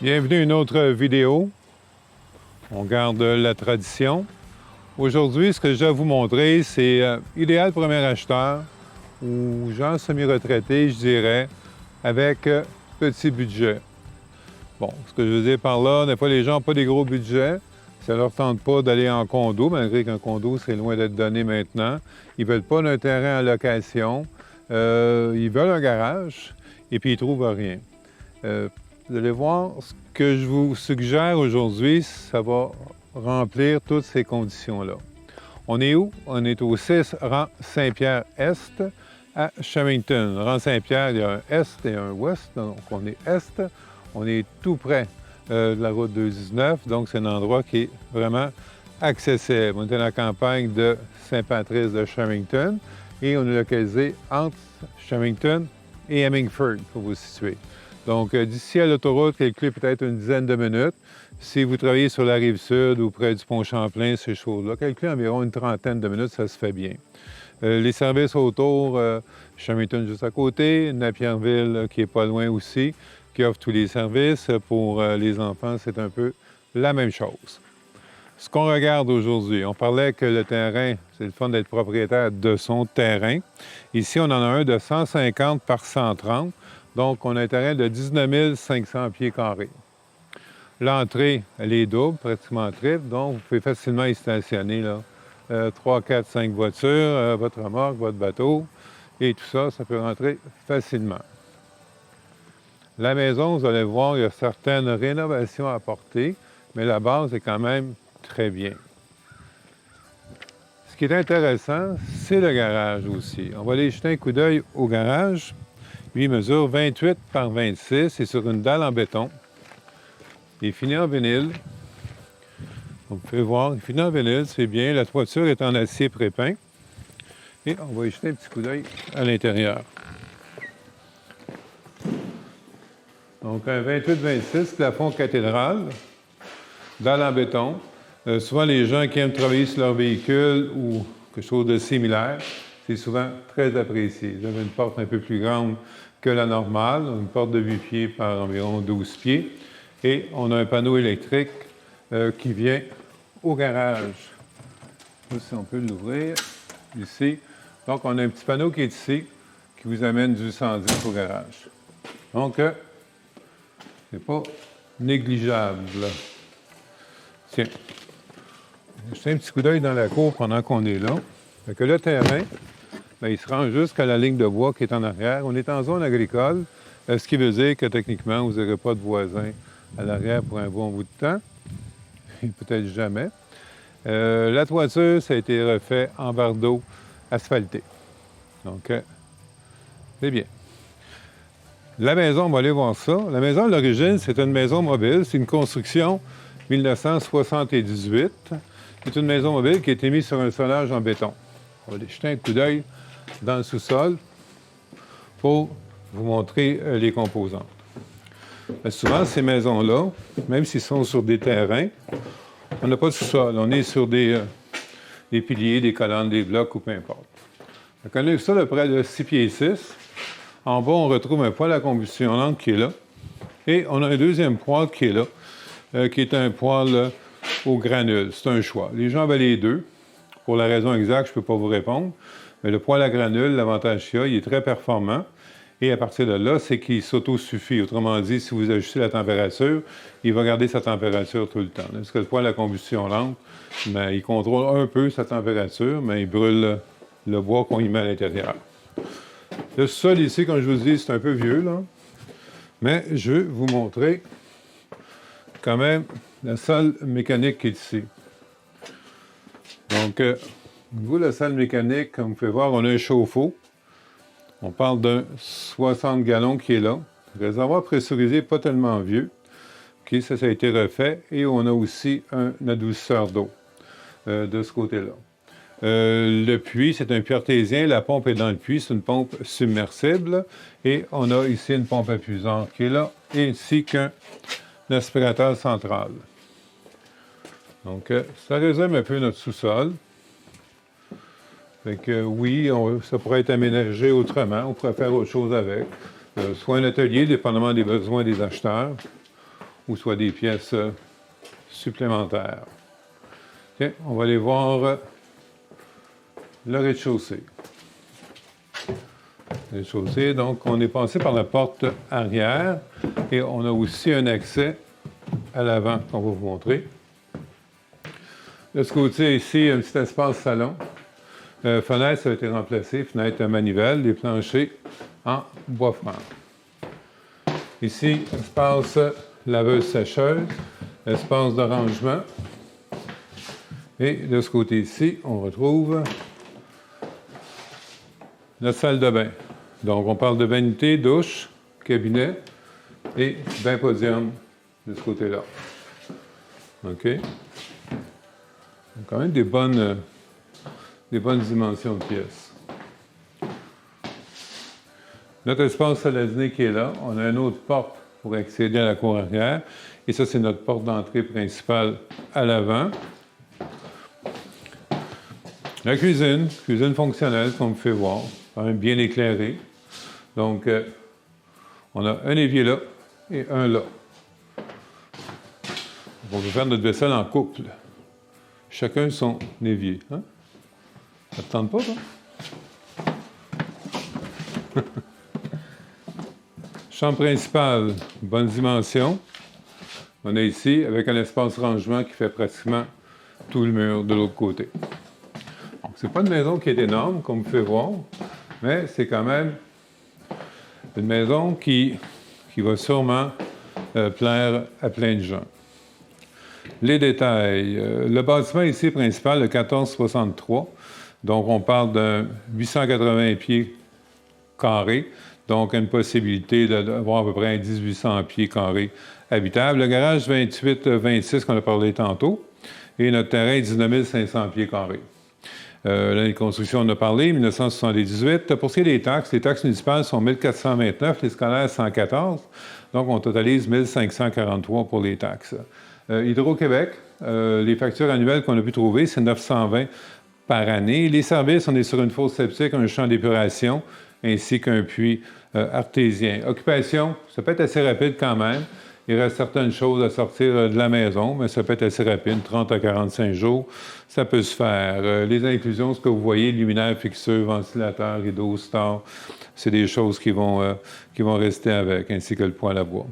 Bienvenue à une autre vidéo. On garde la tradition. Aujourd'hui, ce que je vais vous montrer, c'est idéal pour un acheteur ou gens semi-retraités, je dirais, avec petit budget. Bon, ce que je veux dire par là, des fois, les gens n'ont pas des gros budgets. Ça ne leur tente pas d'aller en condo, malgré qu'un condo, c'est loin d'être donné maintenant. Ils ne veulent pas d'un terrain en location. Ils veulent un garage et puis ils ne trouvent rien. Vous allez voir, ce que je vous suggère aujourd'hui, ça va remplir toutes ces conditions-là. On est où? On est au 6 rang Saint-Pierre-Est à Sherrington. Rang Saint-Pierre, il y a un Est et un Ouest, donc on est Est. On est tout près de la route 219, donc c'est un endroit qui est vraiment accessible. On est dans la campagne de Saint-Patrice de Sherrington et on est localisé entre Sherrington et Hemmingford, pour vous situer. Donc, d'ici à l'autoroute, calculez peut-être une dizaine de minutes. Si vous travaillez sur la Rive-Sud ou près du pont Champlain, ces choses-là, calculez environ une trentaine de minutes, ça se fait bien. Les services autour, Sherrington juste à côté, Napierville qui est pas loin aussi, qui offre tous les services. Pour les enfants, c'est un peu la même chose. Ce qu'on regarde aujourd'hui, on parlait que le terrain, c'est le fun d'être propriétaire de son terrain. Ici, on en a un de 150 par 130. Donc, on a un terrain de 19 500 pieds carrés. L'entrée, elle est double, pratiquement triple, donc vous pouvez facilement y stationner là, 3, 4, 5 voitures, votre remorque, votre bateau, et tout ça, ça peut rentrer facilement. La maison, vous allez voir, il y a certaines rénovations à apporter, mais la base est quand même très bien. Ce qui est intéressant, c'est le garage aussi. On va aller jeter un coup d'œil au garage. Lui, il mesure 28 par 26. C'est sur une dalle en béton. Il est fini en vinyle. Vous pouvez voir, il est fini en vinyle, c'est bien. La toiture est en acier pré-peint. Et on va y jeter un petit coup d'œil à l'intérieur. Donc, un 28-26, plafond cathédrale, dalle en béton. Souvent, les gens qui aiment travailler sur leur véhicule ou quelque chose de similaire, c'est souvent très apprécié. Vous avez une porte un peu plus grande que la normale, une porte de 8 pieds par environ 12 pieds. Et on a un panneau électrique qui vient au garage. Si on peut l'ouvrir, ici. Donc, on a un petit panneau qui est ici, qui vous amène du 110 au garage. Donc, c'est pas négligeable. Là. Tiens, jeter un petit coup d'œil dans la cour pendant qu'on est là. Fait que le terrain, bien, il se rend jusqu'à la ligne de bois qui est en arrière. On est en zone agricole, ce qui veut dire que techniquement, vous n'aurez pas de voisins à l'arrière pour un bon bout de temps, et peut-être jamais. La toiture, ça a été refait en barre d'eau asphaltée. Donc, c'est bien. La maison, on va aller voir ça. La maison, à l'origine, c'est une maison mobile. C'est une construction 1978. C'est une maison mobile qui a été mise sur un solage en béton. On va aller jeter un coup d'œil dans le sous-sol pour vous montrer les composantes. Souvent, ces maisons-là, même s'ils sont sur des terrains, on n'a pas de sous-sol. On est sur des piliers, des colonnes, des blocs ou peu importe. Donc, on a un sol à près de 6 pieds 6. En bas, on retrouve un poêle à combustion lente qui est là. Et on a un deuxième poêle qui est là, qui est un poêle au granule. C'est un choix. Les gens veulent les deux. Pour la raison exacte, je ne peux pas vous répondre. Mais le poêle à granule, l'avantage qu'il y a, il est très performant. Et à partir de là, c'est qu'il s'autosuffit. Autrement dit, si vous ajustez la température, il va garder sa température tout le temps. Parce que le poêle à combustion lente, bien, il contrôle un peu sa température, mais il brûle le bois qu'on y met à l'intérieur. Le sol ici, comme je vous dis, c'est un peu vieux, là. Mais je vais vous montrer quand même la salle mécanique qui est ici. Donc, au niveau de la salle mécanique, comme vous pouvez voir, on a un chauffe-eau. On parle d'un 60 gallons qui est là. Réservoir pressurisé, pas tellement vieux. OK, ça a été refait. Et on a aussi un adoucisseur d'eau de ce côté-là. Le puits, c'est un puits artésien. La pompe est dans le puits. C'est une pompe submersible. Et on a ici une pompe infusante qui est là, ainsi qu'un aspirateur central. Donc, ça résume un peu notre sous-sol. Fait que oui, ça pourrait être aménagé autrement. On pourrait faire autre chose avec. Soit un atelier, dépendamment des besoins des acheteurs, ou soit des pièces supplémentaires. OK, on va aller voir le rez-de-chaussée. Le rez-de-chaussée, donc on est passé par la porte arrière et on a aussi un accès à l'avant qu'on va vous montrer. De ce côté ici, un petit espace salon. Fenêtre, ça a été remplacé, fenêtre à manivelle, des planchers en bois franc. Ici, espace laveuse-sécheuse, espace de rangement. Et de ce côté ici, on retrouve notre salle de bain. Donc, on parle de vanité, douche, cabinet et bain podium de ce côté-là. OK? Donc, quand même des bonnes dimensions de pièces. Notre espace salle à dîner qui est là. On a une autre porte pour accéder à la cour arrière. Et ça, c'est notre porte d'entrée principale à l'avant. La cuisine fonctionnelle, comme vous pouvez voir, quand même bien éclairée. Donc, on a un évier là et un là. On peut faire notre vaisselle en couple. Chacun son évier. Hein? Ça ne te tente pas, toi? Chambre principale, bonne dimension. On a ici, avec un espace rangement qui fait pratiquement tout le mur de l'autre côté. Donc, c'est pas une maison qui est énorme, comme vous pouvez voir, mais c'est quand même une maison qui va sûrement plaire à plein de gens. Les détails. Le bâtiment ici principal, le 1463, donc on parle d'un 880 pieds carrés, donc une possibilité d'avoir à peu près 1800 pieds carrés habitables. Le garage 28-26 qu'on a parlé tantôt, et notre terrain 19 500 pieds carrés. L'année de construction, on a parlé, 1978. Pour ce qui est des taxes, les taxes municipales sont 1429, les scolaires 114, donc on totalise 1543 pour les taxes. Hydro-Québec, les factures annuelles qu'on a pu trouver, c'est 920 par année. Les services, on est sur une fosse septique, un champ d'épuration, ainsi qu'un puits artésien. Occupation, ça peut être assez rapide quand même. Il reste certaines choses à sortir de la maison, mais ça peut être assez rapide, 30 à 45 jours, ça peut se faire. Les inclusions, ce que vous voyez, luminaire, fixeur, ventilateur, rideau, star, c'est des choses qui vont rester avec, ainsi que le poêle à bois.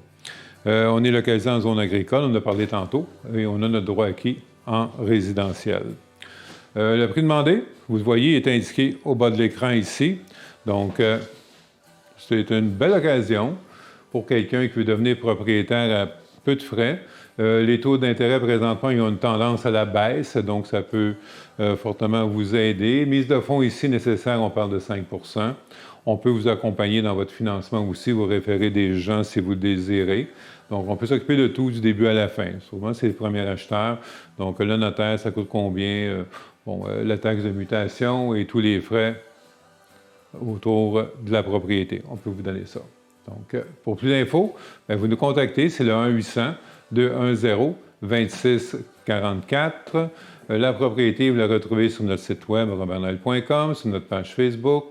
On est localisé en zone agricole, on en a parlé tantôt, et on a notre droit acquis en résidentiel. Le prix demandé, vous le voyez, est indiqué au bas de l'écran ici. Donc, c'est une belle occasion pour quelqu'un qui veut devenir propriétaire à peu de frais. Les taux d'intérêt, présentement, ils ont une tendance à la baisse, donc ça peut fortement vous aider. Mise de fonds ici nécessaire, on parle de 5 %. On peut vous accompagner dans votre financement aussi, vous référer des gens si vous le désirez. Donc, on peut s'occuper de tout du début à la fin. Souvent, c'est le premier acheteur. Donc, le notaire, ça coûte combien? La taxe de mutation et tous les frais autour de la propriété. On peut vous donner ça. Donc, pour plus d'infos, vous nous contactez, c'est le 1-800-210-2644. La propriété, vous la retrouvez sur notre site web, robertnoël.com, sur notre page Facebook,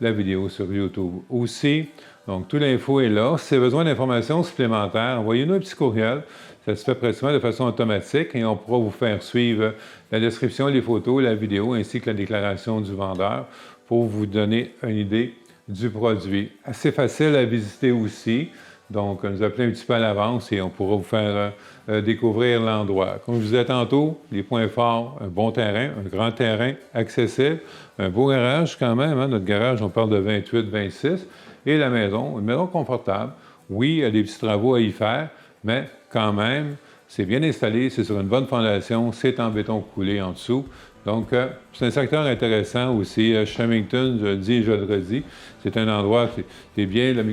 la vidéo sur YouTube aussi. Donc, toute l'info est là. Si vous avez besoin d'informations supplémentaires, envoyez-nous un petit courriel. Ça se fait pratiquement de façon automatique et on pourra vous faire suivre la description, les photos, la vidéo, ainsi que la déclaration du vendeur pour vous donner une idée du produit. Assez facile à visiter aussi. Donc, nous appelez un petit peu à l'avance et on pourra vous faire découvrir l'endroit. Comme je vous disais tantôt, les points forts, un bon terrain, un grand terrain accessible, un beau garage quand même. Hein? Notre garage, on parle de 28-26. Et la maison, une maison confortable. Oui, il y a des petits travaux à y faire, mais quand même, c'est bien installé, c'est sur une bonne fondation, c'est en béton coulé en dessous. Donc, c'est un secteur intéressant aussi. Shermington, je le dis et je le redis, c'est un endroit qui est bien, la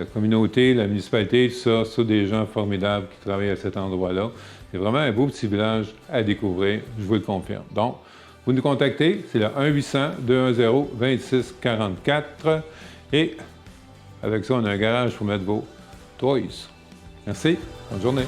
communauté, la municipalité, tout ça, c'est des gens formidables qui travaillent à cet endroit-là. C'est vraiment un beau petit village à découvrir, je vous le confirme. Donc, vous nous contactez, c'est le 1-800-210-2644 et avec ça, on a un garage pour mettre vos toys. Merci, bonne journée.